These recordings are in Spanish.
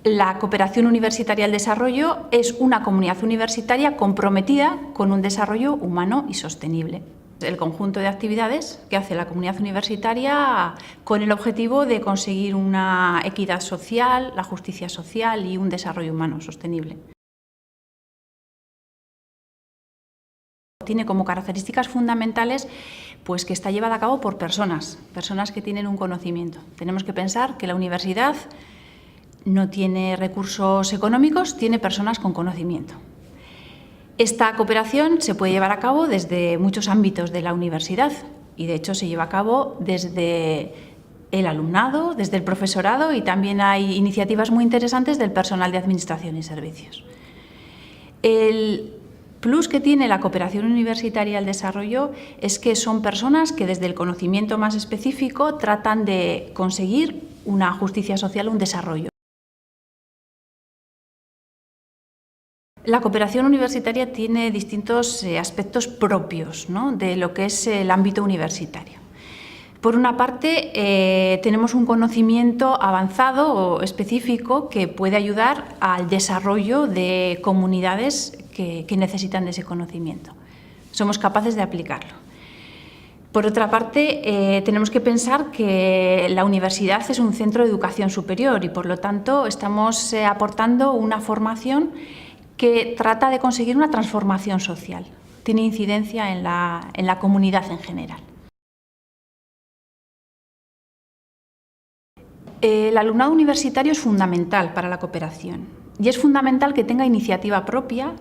La cooperación universitaria al desarrollo es una comunidad universitaria comprometida con un desarrollo humano y sostenible. El conjunto de actividades que hace la comunidad universitaria con el objetivo de conseguir una equidad social, la justicia social y un desarrollo humano sostenible. Tiene como características fundamentales pues, que está llevada a cabo por personas que tienen un conocimiento. Tenemos que pensar que la universidad no tiene recursos económicos, tiene personas con conocimiento. Esta cooperación se puede llevar a cabo desde muchos ámbitos de la universidad y, de hecho, se lleva a cabo desde el alumnado, desde el profesorado y también hay iniciativas muy interesantes del personal de administración y servicios. El plus que tiene la cooperación universitaria al desarrollo es que son personas que desde el conocimiento más específico tratan de conseguir una justicia social, un desarrollo. La cooperación universitaria tiene distintos aspectos propios, ¿no?, de lo que es el ámbito universitario. Por una parte, tenemos un conocimiento avanzado o específico que puede ayudar al desarrollo de comunidades que necesitan de ese conocimiento. Somos capaces de aplicarlo. Por otra parte, tenemos que pensar que la universidad es un centro de educación superior y, por lo tanto, estamos aportando una formación que trata de conseguir una transformación social. Tiene incidencia en la comunidad en general. El alumnado universitario es fundamental para la cooperación y es fundamental que tenga iniciativa propia,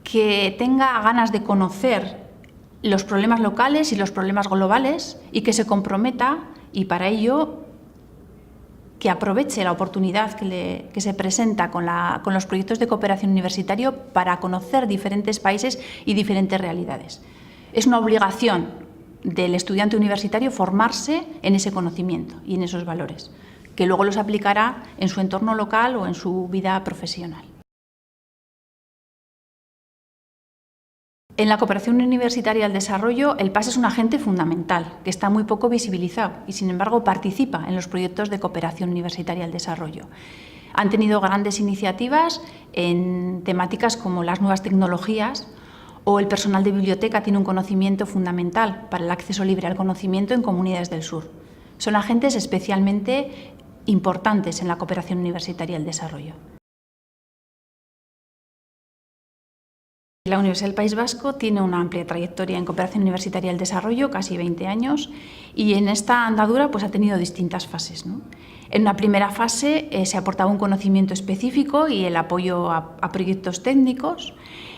que tenga ganas de conocer los problemas locales y los problemas globales y que se comprometa y para ello que aproveche la oportunidad que se presenta con los proyectos de cooperación universitario para conocer diferentes países y diferentes realidades. Es una obligación del estudiante universitario formarse en ese conocimiento y en esos valores, que luego los aplicará en su entorno local o en su vida profesional. En la cooperación universitaria al desarrollo, el PAS es un agente fundamental que está muy poco visibilizado y, sin embargo, participa en los proyectos de cooperación universitaria al desarrollo. Han tenido grandes iniciativas en temáticas como las nuevas tecnologías o el personal de biblioteca tiene un conocimiento fundamental para el acceso libre al conocimiento en comunidades del sur. Son agentes especialmente importantes en la cooperación universitaria al desarrollo. La Universidad del País Vasco tiene una amplia trayectoria en cooperación universitaria al desarrollo, casi 20 años, y en esta andadura pues, ha tenido distintas fases, ¿no? En una primera fase se aportaba un conocimiento específico y el apoyo a proyectos técnicos,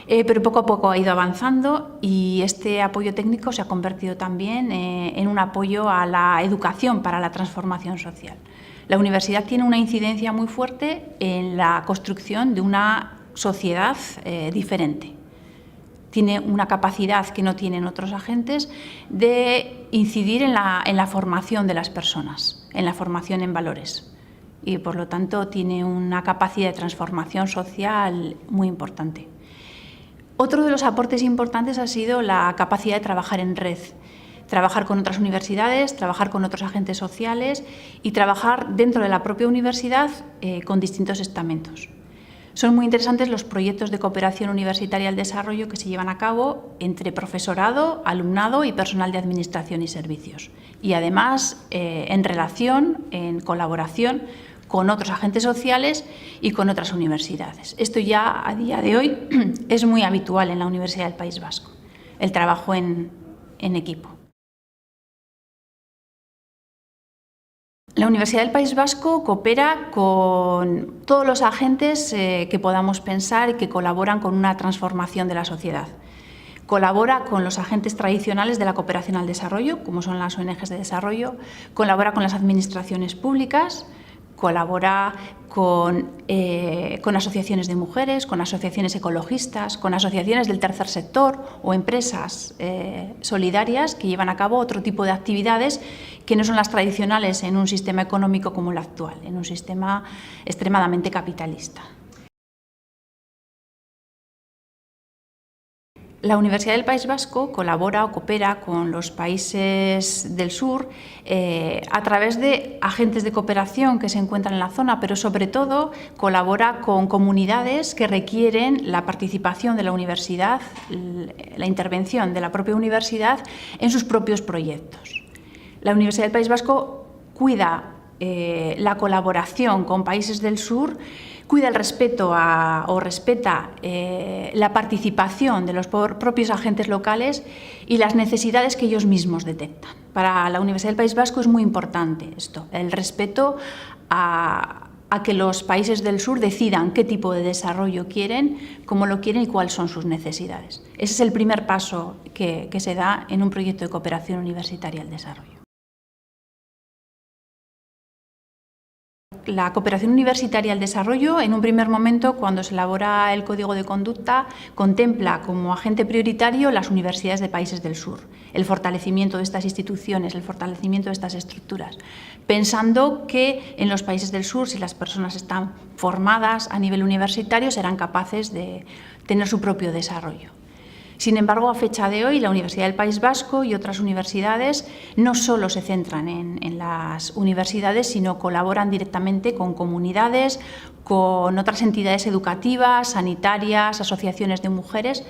pero poco a poco ha ido avanzando y este apoyo técnico se ha convertido también en un apoyo a la educación para la transformación social. La universidad tiene una incidencia muy fuerte en la construcción de una sociedad diferente. Tiene una capacidad que no tienen otros agentes de incidir en la formación de las personas, en la formación en valores y, por lo tanto, tiene una capacidad de transformación social muy importante. Otro de los aportes importantes ha sido la capacidad de trabajar en red, trabajar con otras universidades, trabajar con otros agentes sociales y trabajar dentro de la propia universidad con distintos estamentos. Son muy interesantes los proyectos de cooperación universitaria al desarrollo que se llevan a cabo entre profesorado, alumnado y personal de administración y servicios. Y además en relación, en colaboración con otros agentes sociales y con otras universidades. Esto ya a día de hoy es muy habitual en la Universidad del País Vasco, el trabajo en equipo. La Universidad del País Vasco coopera con todos los agentes que podamos pensar y que colaboran con una transformación de la sociedad. Colabora con los agentes tradicionales de la cooperación al desarrollo, como son las ONGs de desarrollo, colabora con las administraciones públicas, colabora con asociaciones de mujeres, con asociaciones ecologistas, con asociaciones del tercer sector o empresas solidarias que llevan a cabo otro tipo de actividades que no son las tradicionales en un sistema económico como el actual, en un sistema extremadamente capitalista. La Universidad del País Vasco colabora o coopera con los países del sur a través de agentes de cooperación que se encuentran en la zona, pero sobre todo colabora con comunidades que requieren la participación de la universidad, la intervención de la propia universidad en sus propios proyectos. La Universidad del País Vasco cuida la colaboración con países del sur, cuida el respeto respeta la participación de los propios agentes locales y las necesidades que ellos mismos detectan. Para la Universidad del País Vasco es muy importante esto, el respeto a que los países del sur decidan qué tipo de desarrollo quieren, cómo lo quieren y cuáles son sus necesidades. Ese es el primer paso que se da en un proyecto de cooperación universitaria al desarrollo. La cooperación universitaria al desarrollo, en un primer momento, cuando se elabora el Código de Conducta, contempla como agente prioritario las universidades de países del sur, el fortalecimiento de estas instituciones, el fortalecimiento de estas estructuras, pensando que en los países del sur, si las personas están formadas a nivel universitario, serán capaces de tener su propio desarrollo. Sin embargo, a fecha de hoy, la Universidad del País Vasco y otras universidades no solo se centran en las universidades, sino colaboran directamente con comunidades, con otras entidades educativas, sanitarias, asociaciones de mujeres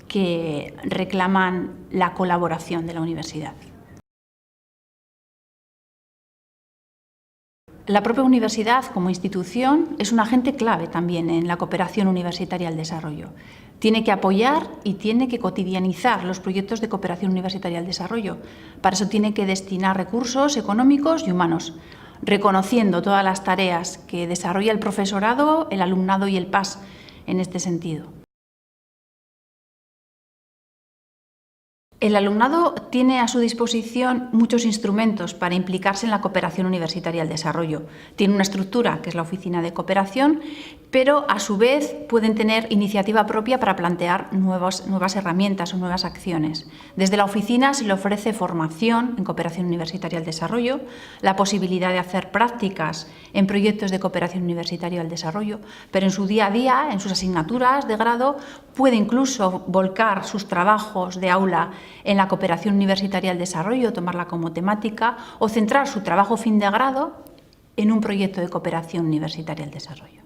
que reclaman la colaboración de la universidad. La propia universidad, como institución, es un agente clave también en la cooperación universitaria al desarrollo. Tiene que apoyar y tiene que cotidianizar los proyectos de cooperación universitaria al desarrollo. Para eso tiene que destinar recursos económicos y humanos, reconociendo todas las tareas que desarrolla el profesorado, el alumnado y el PAS en este sentido. El alumnado tiene a su disposición muchos instrumentos para implicarse en la cooperación universitaria al desarrollo. Tiene una estructura, que es la Oficina de Cooperación, pero a su vez pueden tener iniciativa propia para plantear nuevas herramientas o nuevas acciones. Desde la oficina se le ofrece formación en cooperación universitaria al desarrollo, la posibilidad de hacer prácticas en proyectos de cooperación universitaria al desarrollo, pero en su día a día, en sus asignaturas de grado, puede incluso volcar sus trabajos de aula en la cooperación universitaria al desarrollo, tomarla como temática o centrar su trabajo fin de grado en un proyecto de cooperación universitaria al desarrollo.